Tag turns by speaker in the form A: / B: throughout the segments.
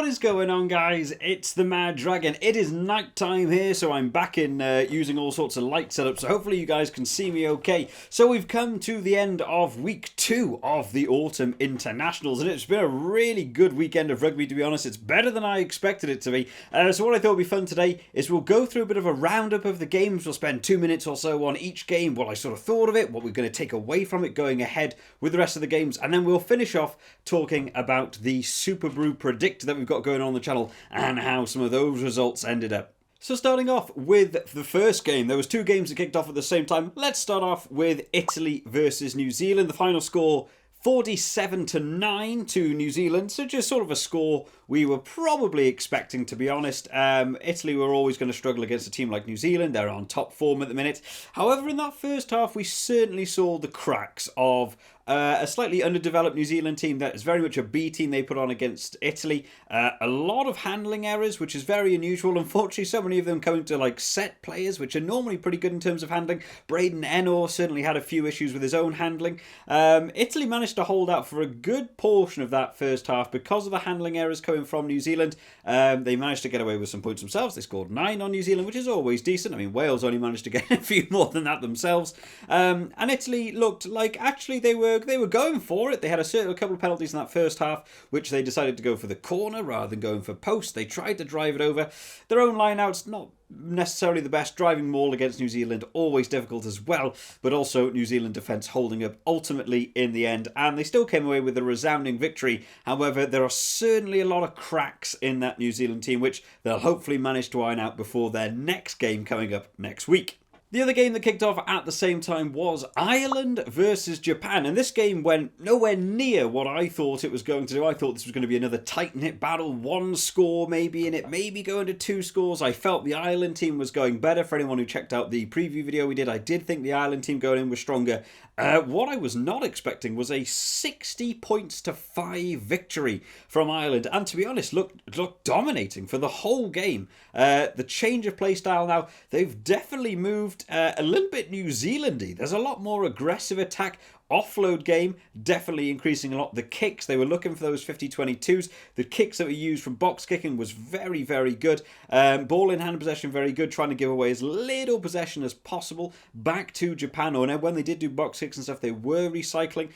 A: What is going on, guys? It's the Mad Dragon. It is night time here, so I'm back in using all sorts of light setups, so hopefully you guys can see me okay. So we've come to the end of week 2 of the Autumn Internationals, and it's been a really good weekend of rugby, to be honest. It's better than I expected it to be. So what I thought would be fun today is we'll go through a bit of a roundup of the games. We'll spend 2 minutes or so on each game, what I sort of thought of it, what we're going to take away from it going ahead with the rest of the games, and then we'll finish off talking about the SuperBru predict that we've got going on the channel and how some of those results ended up. So starting off with the first game, there was 2 games that kicked off at the same time. Let's start off with Italy versus New Zealand. The final score 47-9 to New Zealand, so just sort of a score we were probably expecting, to be honest. Italy were always going to struggle against a team like New Zealand. They're on top form at the minute. However, in that first half, we certainly saw the cracks of a slightly underdeveloped New Zealand team that is very much a B team they put on against Italy. A lot of handling errors, which is very unusual. Unfortunately, so many of them coming to like set players, which are normally pretty good in terms of handling. Braden Ennor certainly had a few issues with his own handling. Italy managed to hold out for a good portion of that first half because of the handling errors coming from New Zealand. They managed to get away with some points themselves. They scored 9 on New Zealand, which is always decent. I mean, Wales only managed to get a few more than that themselves. And Italy looked like actually they were going for it. They had a couple of penalties in that first half, which they decided to go for the corner rather than going for post. They tried to drive it over. Their own lineouts, not necessarily the best. Driving maul against New Zealand, always difficult as well, but also New Zealand defence holding up ultimately in the end, and they still came away with a resounding victory. However, there are certainly a lot of cracks in that New Zealand team, which they'll hopefully manage to iron out before their next game coming up next week. The other game that kicked off at the same time was Ireland versus Japan, and this game went nowhere near what I thought it was going to do. I thought this was going to be another tight-knit battle, 1 score maybe, and it maybe going to 2 scores. I felt the Ireland team was going better. For anyone who checked out the preview video we did, I did think the Ireland team going in was stronger. What I was not expecting was a 60-5 victory from Ireland, and to be honest, looked dominating for the whole game. The change of play style now, they've definitely moved a little bit New Zealandy. There's a lot more aggressive attack. Offload game, definitely increasing a lot. The kicks, they were looking for those 50-22s. The kicks that were used from box kicking was very, very good. Ball in hand possession, very good, trying to give away as little possession as possible back to Japan. Or when they did do box kicks and stuff, they were recycling.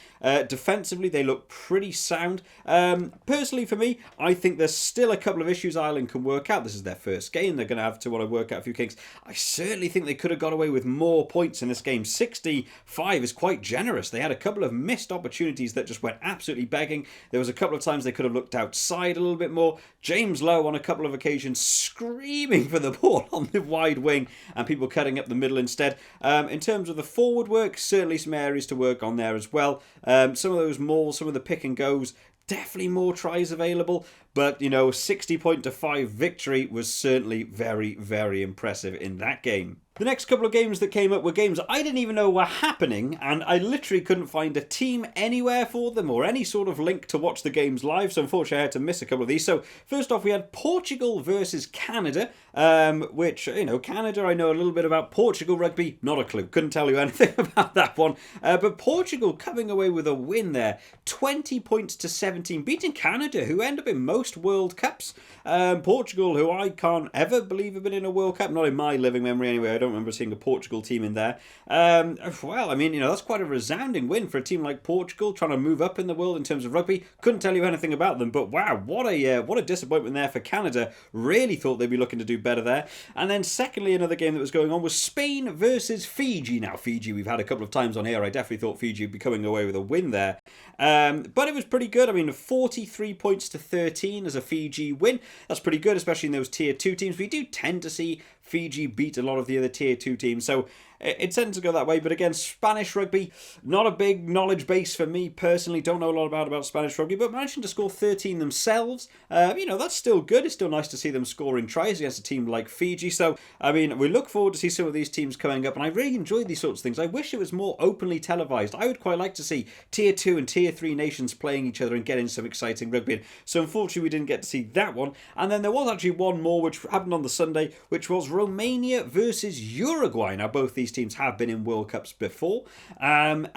A: Defensively, they look pretty sound. Personally, for me, I think there's still a couple of issues Ireland can work out. This is their first game. They're going to have to want to work out a few kicks. I certainly think they could have got away with more points in this game. 65 is quite generous. They had a couple of missed opportunities that just went absolutely begging. There was a couple of times they could have looked outside a little bit more. James Lowe on a couple of occasions screaming for the ball on the wide wing and people cutting up the middle instead. In terms of the forward work, certainly some areas to work on there as well. Some of those mauls, some of the pick and goes, definitely more tries available, but 60-5 victory was certainly very, very impressive in that game. The next couple of games that came up were games I didn't even know were happening, and I literally couldn't find a team anywhere for them or any sort of link to watch the games live, so unfortunately I had to miss a couple of these. So first off, we had Portugal versus Canada, which, Canada, I know a little bit about. Portugal rugby, not a clue, couldn't tell you anything about that one. But Portugal coming away with a win there, 20 points to 17, beating Canada, who end up in most World Cups. Portugal, who I can't ever believe have been in a World Cup, not in my living memory anyway. I don't remember seeing a Portugal team in there. Well, I mean, that's quite a resounding win for a team like Portugal, trying to move up in the world in terms of rugby. Couldn't tell you anything about them, but wow, what a disappointment there for Canada. Really thought they'd be looking to do better there. And then secondly, another game that was going on was Spain versus Fiji. Now, Fiji, we've had a couple of times on here. I definitely thought Fiji would be coming away with a win there. But it was pretty good. I mean, 43 points to 13 as a Fiji win. That's pretty good, especially in those tier 2 teams. We do tend to see Fiji beat a lot of the other tier 2 teams, so it tends to go that way. But again, Spanish rugby, not a big knowledge base for me personally. Don't know a lot about Spanish rugby, but managing to score 13 themselves, that's still good. It's still nice to see them scoring tries against a team like Fiji. So, I mean, we look forward to see some of these teams coming up, and I really enjoy these sorts of things. I wish it was more openly televised. I would quite like to see tier 2 and tier 3 nations playing each other and getting some exciting rugby in. So unfortunately, we didn't get to see that one. And then there was actually one more which happened on the Sunday, which was Romania versus Uruguay. Now, both these teams have been in World Cups before, and,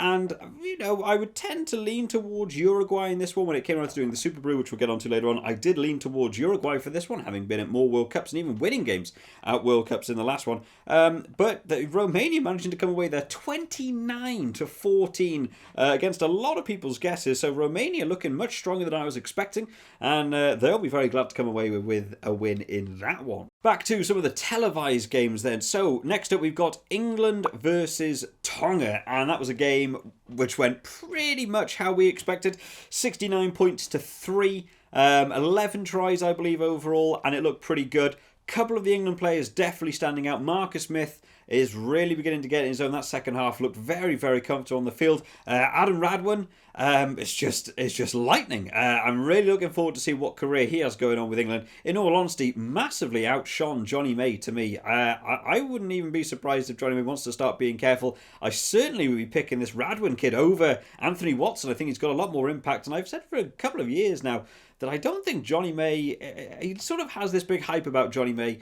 A: you know, I would tend to lean towards Uruguay in this one. When it came around to doing the SuperBru, which we'll get onto later on, I did lean towards Uruguay for this one, having been at more World Cups and even winning games at World Cups in the last one. But the Romania managing to come away there 29-14 against a lot of people's guesses. So Romania looking much stronger than I was expecting, and they'll be very glad to come away with a win in that one. Back to some of the televised games then. So next up we've got England versus Tonga, and that was a game which went pretty much how we expected. 69 points to 3, 11 tries I believe overall, and it looked pretty good. Couple of the England players definitely standing out. Marcus Smith is really beginning to get in his own. That second half looked very, very comfortable on the field. Adam Radwan, it's just lightning. I'm really looking forward to see what career he has going on with England. In all honesty, massively outshone Johnny May to me. I wouldn't even be surprised if Johnny May wants to start being careful. I certainly would be picking this Radwan kid over Anthony Watson. I think he's got a lot more impact, and I've said for a couple of years now that I don't think Johnny May, he sort of has this big hype about Johnny May,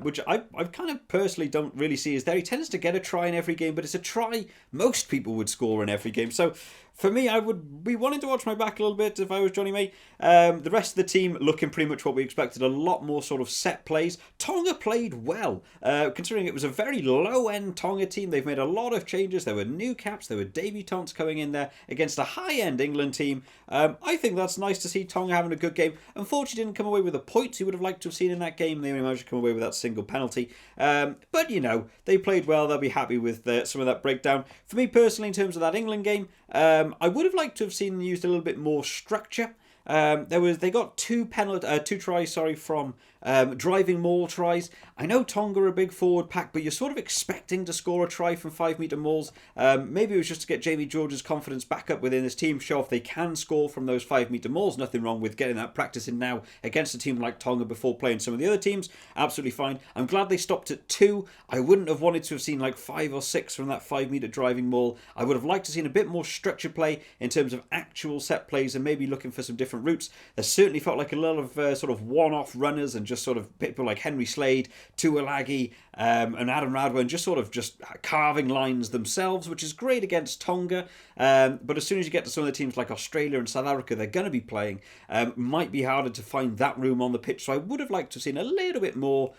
A: which I kind of personally don't really see as there. He tends to get a try in every game, but it's a try most people would score in every game. So for me, I would be wanting to watch my back a little bit if I was Johnny May. The rest of the team looking pretty much what we expected. A lot more sort of set plays. Tonga played well, considering it was a very low-end Tonga team. They've made a lot of changes. There were new caps. There were debutants coming in there against a high-end England team. I think that's nice to see Tonga having a good game. Unfortunately, didn't come away with the points you would have liked to have seen in that game. They only managed to come away with that single penalty. But, you know, they played well. They'll be happy with some of that breakdown. For me personally, in terms of that England game, I would have liked to have seen them used a little bit more structure. They got two tries from driving maul tries. I know Tonga are a big forward pack, but you're sort of expecting to score a try from 5-metre mauls. Maybe it was just to get Jamie George's confidence back up within this team, show off they can score from those 5-metre mauls. Nothing wrong with getting that practice in now against a team like Tonga before playing some of the other teams. Absolutely fine. I'm glad they stopped at 2. I wouldn't have wanted to have seen like 5 or 6 from that 5-metre driving maul. I would have liked to have seen a bit more structure play in terms of actual set plays and maybe looking for some different routes. There certainly felt like a lot of sort of one-off runners and just sort of people like Henry Slade, Tuilagi, and Adam Radwan just carving lines themselves, which is great against Tonga. But as soon as you get to some of the teams like Australia and South Africa, they're going to be playing. Might be harder to find that room on the pitch. So I would have liked to have seen a little bit more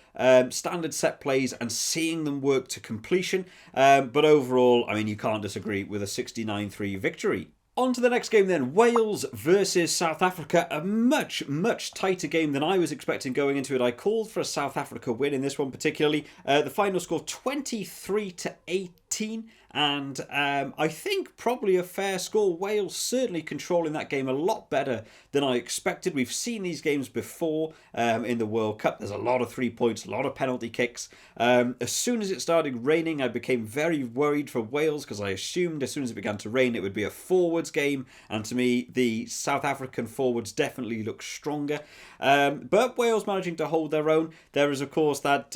A: standard set plays and seeing them work to completion. But overall, I mean, you can't disagree with a 69-3 victory. On to the next game then, Wales versus South Africa. A much, much tighter game than I was expecting going into it. I called for a South Africa win in this one particularly. The final score 23-18. And I think probably a fair score. Wales certainly controlling that game a lot better than I expected. We've seen these games before in the World Cup. There's a lot of 3 points, a lot of penalty kicks. As soon as it started raining, I became very worried for Wales because I assumed as soon as it began to rain, it would be a forwards game. And to me, the South African forwards definitely look stronger. But Wales managing to hold their own. There is, of course, that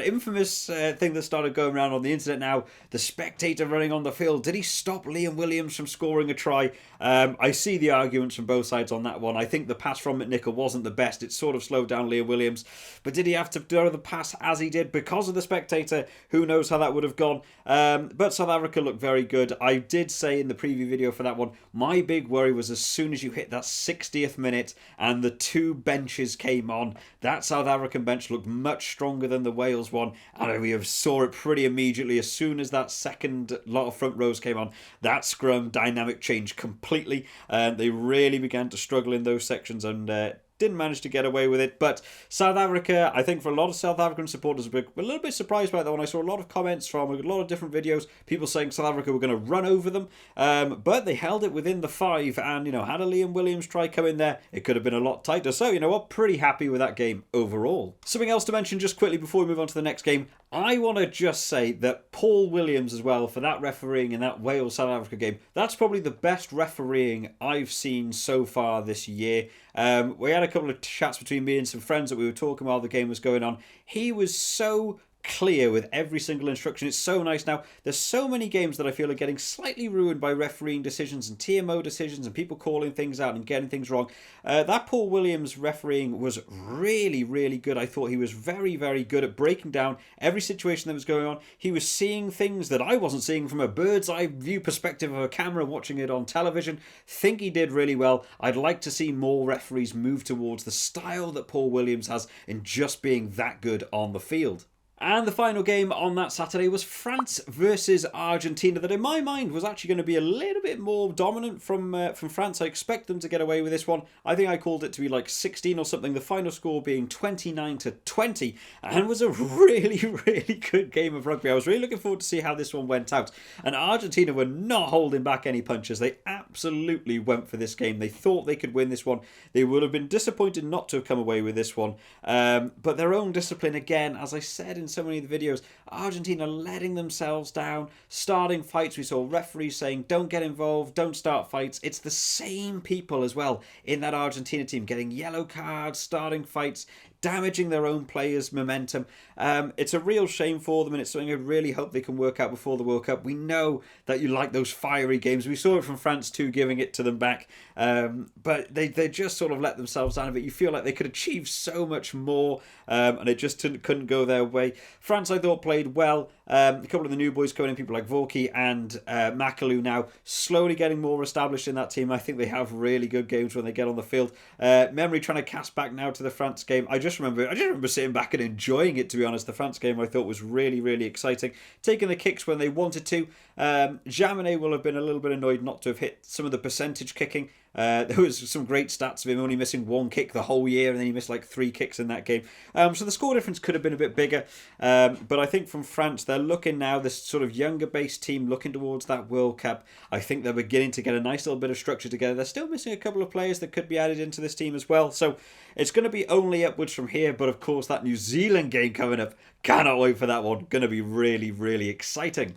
A: infamous thing that started going around on the internet now. The spectator running on the field. Did he stop Liam Williams from scoring a try? I see the arguments from both sides on that one. I think the pass from McNichol wasn't the best. It sort of slowed down Liam Williams. But did he have to throw the pass as he did because of the spectator? Who knows how that would have gone. But South Africa looked very good. I did say in the preview video for that one, my big worry was as soon as you hit that 60th minute and the 2 benches came on, that South African bench looked much stronger than the Wales one. And we saw it pretty immediately as soon as that second lot of front rows came on. That scrum dynamic changed completely. They really began to struggle in those sections and didn't manage to get away with it. But South Africa, I think for a lot of South African supporters, were a little bit surprised by that one. I saw a lot of comments from a lot of different videos, people saying South Africa were going to run over them. But they held it within the 5 and, had a Liam Williams try come in there, it could have been a lot tighter. So, you know what, pretty happy with that game overall. Something else to mention just quickly before we move on to the next game. I want to just say that Paul Williams as well, for that refereeing in that Wales-South Africa game, that's probably the best refereeing I've seen so far this year. We had a couple of chats between me and some friends that we were talking while the game was going on. He was so clear with every single instruction. It's so nice now. There's so many games that I feel are getting slightly ruined by refereeing decisions and TMO decisions and people calling things out and getting things wrong. That Paul Williams refereeing was really, really good. I thought he was very, very good at breaking down every situation that was going on. He was seeing things that I wasn't seeing from a bird's eye view perspective of a camera watching it on television. Think he did really well. I'd like to see more referees move towards the style that Paul Williams has in just being that good on the field. And the final game on that Saturday was France versus Argentina, that in my mind was actually going to be a little bit more dominant from France. I expect them to get away with this one. I think I called it to be like 16 or something, the final score being 29-20, and was a really, really good game of rugby. I was really looking forward to see how this one went out. And Argentina were not holding back any punches. They absolutely went for this game. They thought they could win this one. They would have been disappointed not to have come away with this one. But their own discipline, again, as I said in so many of the videos, Argentina letting themselves down, starting fights. We saw referees saying don't get involved, don't start fights. It's the same people as well in that Argentina team getting yellow cards, starting fights, damaging their own players' momentum. It's a real shame for them, and it's something I really hope they can work out before the World Cup. We know that you like those fiery games. We saw it from France too, giving it to them back. But they just sort of let themselves down a bit. You feel like they could achieve so much more, and it just couldn't go their way. France, I thought, played well. A couple of the new boys coming in, people like Vorki and Makalu, now slowly getting more established in that team. I think they have really good games when they get on the field. Memory trying to cast back now to the France game. I just remember sitting back and enjoying it, to be honest. The France game I thought was really, really exciting. Taking the kicks when they wanted to. Jaminet will have been a little bit annoyed not to have hit some of the percentage kicking. There was some great stats of him only missing one kick the whole year, and then he missed like 3 kicks in that game. So the score difference could have been a bit bigger. But I think from France, they're looking now, this sort of younger based team looking towards that World Cup. I think they're beginning to get a nice little bit of structure together. They're still missing a couple of players that could be added into this team as well. So it's going to be only upwards from here. But of course, that New Zealand game coming up, cannot wait for that one. Going to be really, really exciting.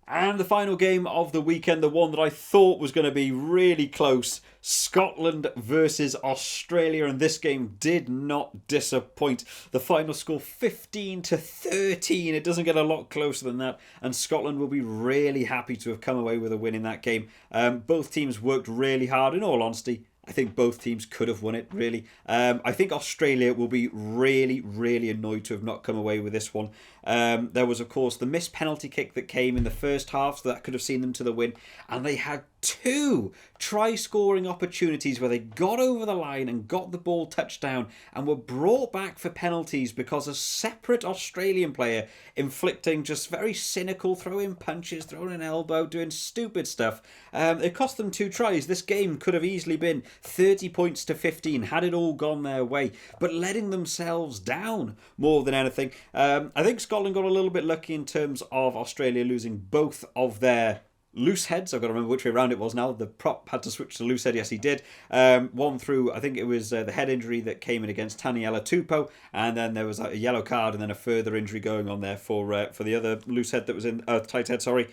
A: And the final game of the weekend, the one that I thought was going to be really close, Scotland versus Australia, and this game did not disappoint. The final score 15-13. It doesn't get a lot closer than that, and Scotland will be really happy to have come away with a win in that game. Both teams worked really hard, in all honesty. I think both teams could have won it, really. I think Australia will be really, really annoyed to have not come away with this one. There was, of course, the missed penalty kick that came in the first half, so that could have seen them to the win. And they had 2 try-scoring opportunities where they got over the line and got the ball touchdown and were brought back for penalties because a separate Australian player inflicting just very cynical, throwing punches, throwing an elbow, doing stupid stuff. It cost them 2 tries. This game could have easily been 30 points to 15 had it all gone their way, but letting themselves down more than anything. I think Scotland got a little bit lucky in terms of Australia losing both of their loose heads. I've got to remember which way around it was now. The prop had to switch to loose head. Yes, he did. One through, I think it was the head injury that came in against Taniela Tupou, and then there was a yellow card and then a further injury going on there for the other loose head that was in tight head. Sorry.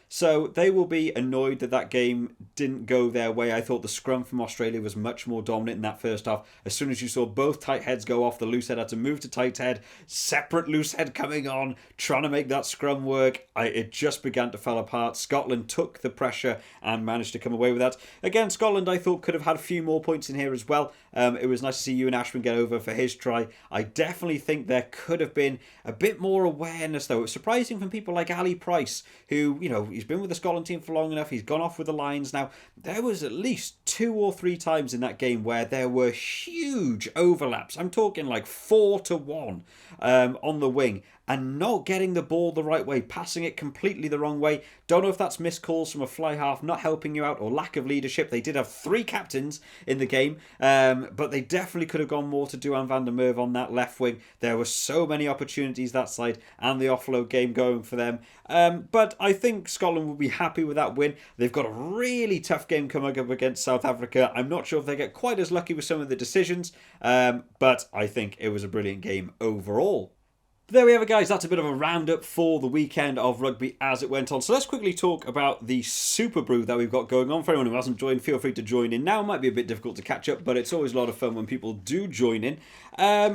A: So they will be annoyed that that game didn't go their way. I thought the scrum from Australia was much more dominant in that first half. As soon as you saw both tight heads go off, the loose head had to move to tight head. Separate loose head coming on, trying to make that scrum work. It just began to fall apart. Scotland took the pressure and managed to come away with that. Again, Scotland, I thought, could have had a few more points in here as well. It was nice to see Ewan Ashman get over for his try. I definitely think there could have been a bit more awareness, though. It was surprising from people like Ali Price, who, you know, he's been with the Scotland team for long enough. He's gone off with the Lions now. There was at least 2 or 3 times in that game where there were huge overlaps. I'm talking like 4-1 on the wing, and not getting the ball the right way, passing it completely the wrong way. Don't know if that's missed calls from a fly half not helping you out or lack of leadership. They did have 3 captains in the game, but they definitely could have gone more to Duhan van der Merwe on that left wing. There were so many opportunities that side, and the offload game going for them. But I think Scotland will be happy with that win. They've got a really tough game coming up against South Africa. I'm not sure if they get quite as lucky with some of the decisions, but I think it was a brilliant game overall. There we have it, guys. That's a bit of a roundup for the weekend of rugby as it went on. So let's quickly talk about the SuperBru that we've got going on. For anyone who hasn't joined, feel free to join in now. It might be a bit difficult to catch up, but it's always a lot of fun when people do join in.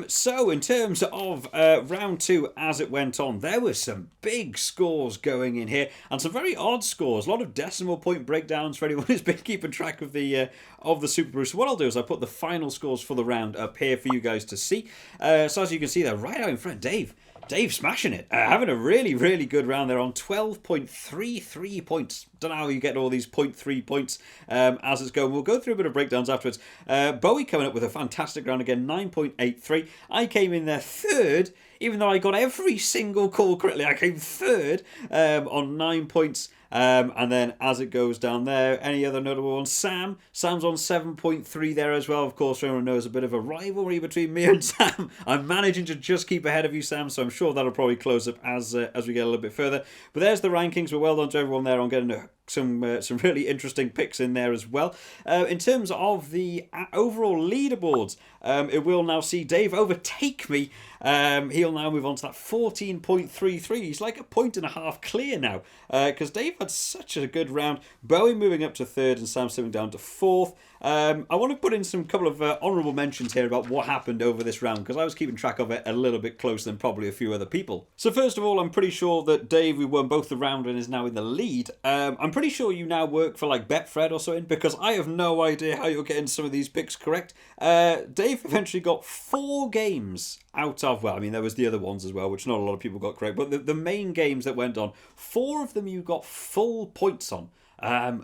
A: So in terms of round 2 as it went on, there were some big scores going in here and some very odd scores. A lot of decimal point breakdowns for anyone who's been keeping track of the SuperBru. So what I'll do is I'll put the final scores for the round up here for you guys to see. So as you can see there, right out in front, Dave smashing it, having a really, really good round there on 12.33 points. Don't know how you get all these 0.3 points as it's going. We'll go through a bit of breakdowns afterwards. Bowie coming up with a fantastic round again, 9.83. I came in there third, even though I got every single call correctly. I came third on 9 points. And then as it goes down there, any other notable ones? Sam's on 7.3 there as well. Of course, everyone knows a bit of a rivalry between me and Sam. I'm managing to just keep ahead of you, Sam, so I'm sure that'll probably close up as we get a little bit further. But there's the rankings. Well done to everyone there on getting some really interesting picks in there as well. In terms of the overall leaderboards, it will now see Dave overtake me. He'll now move on to that 14.33. He's like a point and a half clear now because Dave had such a good round. Bowie moving up to third and Sam slipping down to fourth. I want to put in some couple of honourable mentions here about what happened over this round because I was keeping track of it a little bit closer than probably a few other people. So first of all, I'm pretty sure that Dave, who won both the round and is now in the lead, I'm pretty sure you now work for like Betfred or something because I have no idea how you're getting some of these picks correct. Dave eventually got 4 games out of, well, I mean, there was the other ones as well, which not a lot of people got correct, but the main games that went on, 4 of them you got full points on.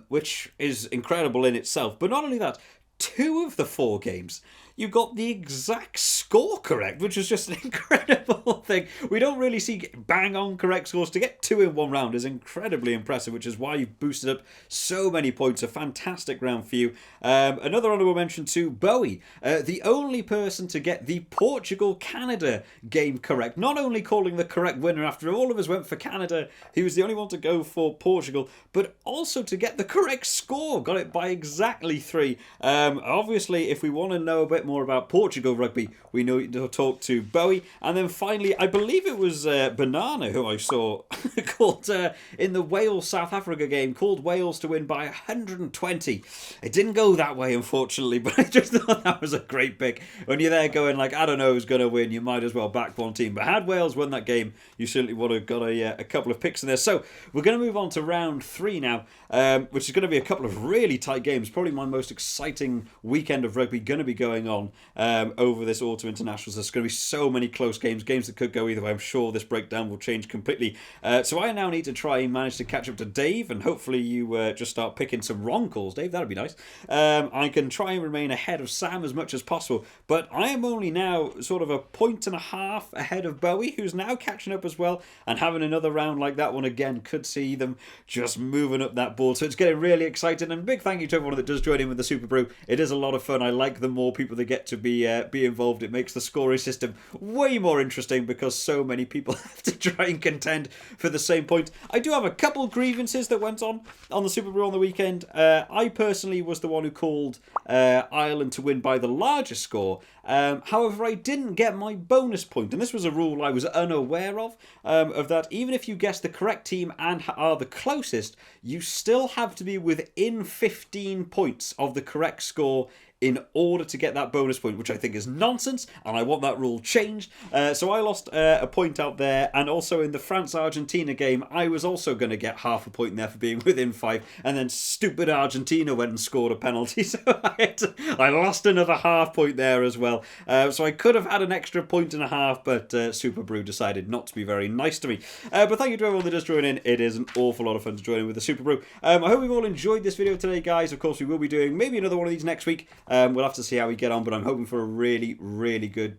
A: Which is incredible in itself. But not only that, 2 of the 4 games, you got the exact score correct, which is just an incredible thing. We don't really see bang-on correct scores. To get 2 in one round is incredibly impressive, which is why you've boosted up so many points. A fantastic round for you. Another honourable mention to Bowie, the only person to get the Portugal-Canada game correct. Not only calling the correct winner after all of us went for Canada, he was the only one to go for Portugal, but also to get the correct score. Got it by exactly 3. Obviously, if we want to know a bit more about Portugal rugby, we need to talk to Bowie. And then finally, I believe it was Banana who I saw called in the Wales-South Africa game, called Wales to win by 120. It didn't go that way, unfortunately, but I just thought that was a great pick. When you're there going like, I don't know who's going to win, you might as well back one team. But had Wales won that game, you certainly would have got a couple of picks in there. So we're going to move on to round 3 now, which is going to be a couple of really tight games. Probably my most exciting weekend of rugby going to be going on over this autumn internationals. There's going to be so many close games that could go either way. I'm sure this breakdown will change completely. So I now need to try and manage to catch up to Dave, and hopefully you just start picking some wrong calls, Dave. That'd be nice. I can try and remain ahead of Sam as much as possible, but I am only now sort of a point and a half ahead of Bowie, who's now catching up as well, and having another round like that one again could see them just moving up that board. So it's getting really exciting, and big thank you to everyone that does join in with the SuperBru. It is a lot of fun. I like the more people that get to be involved. It makes the scoring system way more interesting because so many people have to try and contend for the same point. I do have a couple grievances that went on the SuperBru on the weekend. I personally was the one who called Ireland to win by the largest score. However, I didn't get my bonus point, and this was a rule I was unaware of that even if you guess the correct team and are the closest, you still have to be within 15 points of the correct score in order to get that bonus point, which I think is nonsense, and I want that rule changed. So I lost a point out there, and also in the France-Argentina game, I was also going to get half a point there for being within 5, and then stupid Argentina went and scored a penalty, so I lost another half point there as well. So I could have had an extra point and a half, but SuperBru decided not to be very nice to me. But thank you to everyone that does join in. It is an awful lot of fun to join in with the SuperBru. I hope you've all enjoyed this video today, guys. Of course, we will be doing maybe another one of these next week. We'll have to see how we get on, but I'm hoping for a really, really good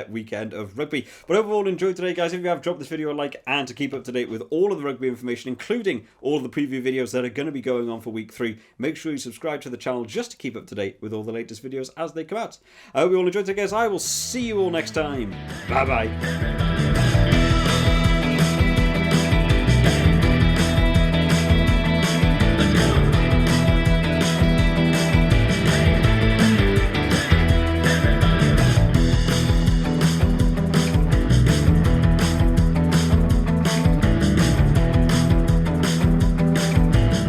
A: weekend of rugby. But I hope you all enjoyed today, guys. If you have, drop this video a like, and to keep up to date with all of the rugby information, including all of the preview videos that are going to be going on for week 3, make sure you subscribe to the channel just to keep up to date with all the latest videos as they come out. I hope you all enjoyed today, guys. I will see you all next time. Bye-bye.